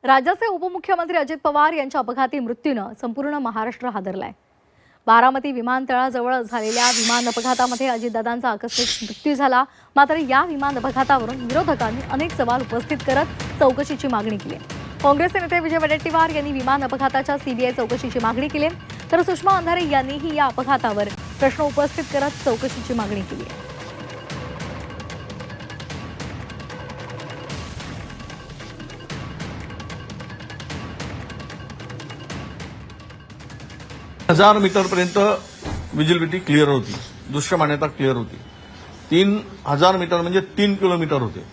राज्याचे उपमुख्यमंत्री अजित पवार यांच्या अपघाती मृत्यूनं संपूर्ण महाराष्ट्र हादरलाय। बारामती विमानतळाजवळ झालेल्या विमान अपघातामध्ये अजितदादांचा आकस्मिक मृत्यू झाला। मात्र या विमान अपघातावरून विरोधकांनी अनेक सवाल उपस्थित करत चौकशीची मागणी केली। काँग्रेसचे नेते विजय वडेट्टीवार यांनी विमान अपघाताच्या सीबीआय चौकशीची मागणी केली, तर सुषमा अंधारे यांनीही या अपघातावर प्रश्न उपस्थित करत चौकशीची मागणी केली आहे। हजार मीटरपर्यंत विजिबिलिटी क्लिअर होती, दृश्यमान्यता क्लिअर होती। 3000 मीटर म्हणजे 3 किलोमीटर होते।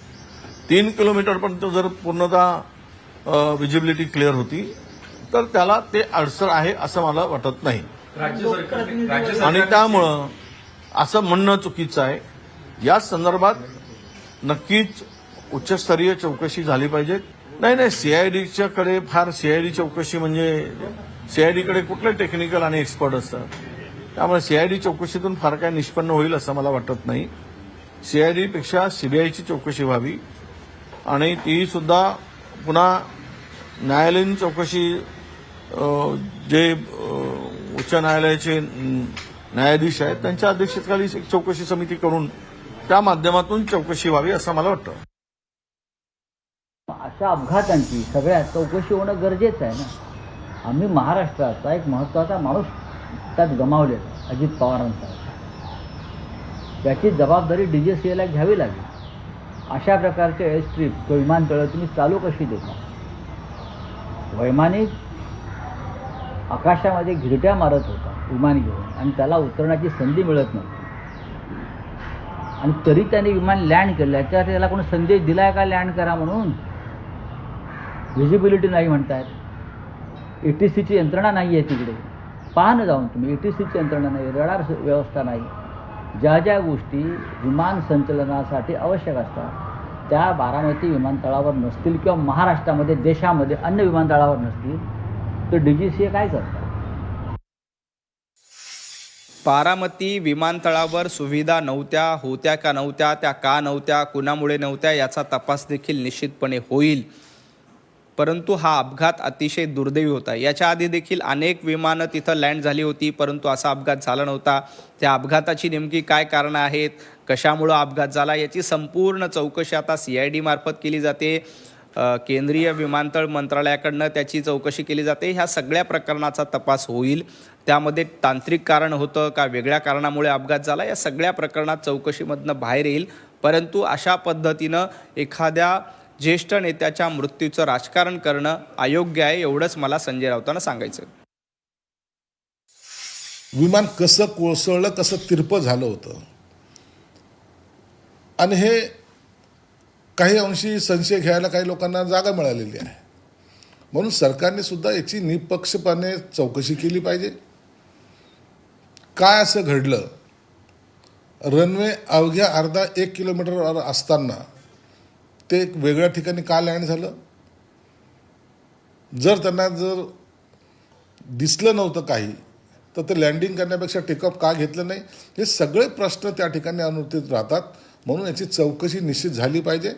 3 किलोमीटरपर्यंत जर पूर्णतः विजिबिलिटी क्लिअर होती तर त्याला ते अडसर आहे असं मला वाटत नाही। आणि त्यामुळं असं म्हणणं चुकीचं आहे। या संदर्भात नक्कीच उच्चस्तरीय चौकशी झाली पाहिजे। नाही सीआयडीच्या कडे फार सीआयडी चौकशी म्हणजे सीआयडीकडे कुठले टेक्निकल आणि एक्सपर्ट असतात, त्यामुळे सीआयडी चौकशीतून फार काय निष्पन्न होईल असं मला वाटत नाही। सीआयडीपेक्षा सीबीआयची चौकशी व्हावी आणि ती सुद्धा पुन्हा न्यायालयीन चौकशी जे उच्च न्यायालयाचे न्यायाधीश आहेत त्यांच्या अध्यक्षतेखाली एक चौकशी समिती करून त्या माध्यमातून चौकशी व्हावी असं मला वाटतं। अशा अपघातांची सगळ्यात चौकशी होणं गरजेचं आहे ना। आम्ही महाराष्ट्राचा एक महत्त्वाचा माणूस त्यात गमावलेला अजित पवारांचा, त्याची जबाबदारी डीजीसीएला घ्यावी लागेल। अशा प्रकारचे एअर स्ट्रीप विमानतळं तुम्ही चालू कशी देता? वैमानिक आकाशामध्ये घिरट्या मारत होता विमान घेऊन आणि त्याला उतरण्याची संधी मिळत नव्हती, आणि तरी त्याने विमान लँड केलं। याच्यावर त्याला कोणी संदेश दिलाय का लँड करा म्हणून? व्हिजिबिलिटी नाही म्हणतायत, एटीसीची यंत्रणा नाही आहे तिकडे। पहा ना जाऊन तुम्ही, एटीसीची यंत्रणा नाही, रडार व्यवस्था नाही। ज्या ज्या गोष्टी विमान संचलनासाठी आवश्यक असतात त्या बारामती विमानतळावर नसतील किंवा महाराष्ट्रामध्ये देशामध्ये अन्य विमानतळावर नसतील तर डीजीसीए काय करतात? बारामती विमानतळावर सुविधा नव्हत्या, होत्या का नव्हत्या, त्या का नव्हत्या, कुणामुळे नव्हत्या याचा तपास देखील निश्चितपणे होईल। परंतु हा अपघात अतिशय दुर्दैवी होता। याच्या आधी देखील अनेक विमानं तिथं लँड झाली होती, परंतु असा अपघात झाला नव्हता। त्या अपघाताची नेमकी काय कारणं आहेत, कशामुळं अपघात झाला याची संपूर्ण चौकशी आता सीआयडी मार्फत केली जाते। केंद्रीय विमानतळ मंत्रालयाकडनं त्याची चौकशी केली जाते। ह्या सगळ्या प्रकरणाचा तपास होईल। त्यामध्ये तांत्रिक कारण होतं का वेगळ्या कारणामुळे अपघात झाला, या सगळ्या प्रकरणात चौकशीमधनं बाहेर येईल। परंतु अशा पद्धतीनं एखाद्या ज्येष्ठ नेत्याच्या मृत्यूचं राजकारण करणं अयोग्य आहे, एवढंच मला संजय राऊतांना सांगायचं। विमान कसं कोसळलं, कसं तिरपं झालं होतं, आणि हे काही अंशी संशय घ्यायला काही लोकांना जागा मिळालेली आहे। म्हणून सरकारने सुद्धा याची निपक्षपणे चौकशी केली पाहिजे। काय असं घडलं? रनवे अवघ्या अर्धा 1 किलोमीटरवर असताना ते एक वेगळ्या ठिकाणी का लँड झालं? जर त्यांना दिसलं नव्हतं काही तर ते लँडिंग करण्यापेक्षा टेकअप का घेतलं नाही? हे सगळे प्रश्न त्या ठिकाणी अनुत्तरित राहतात। म्हणून याची चौकशी निश्चित झाली पाहिजे।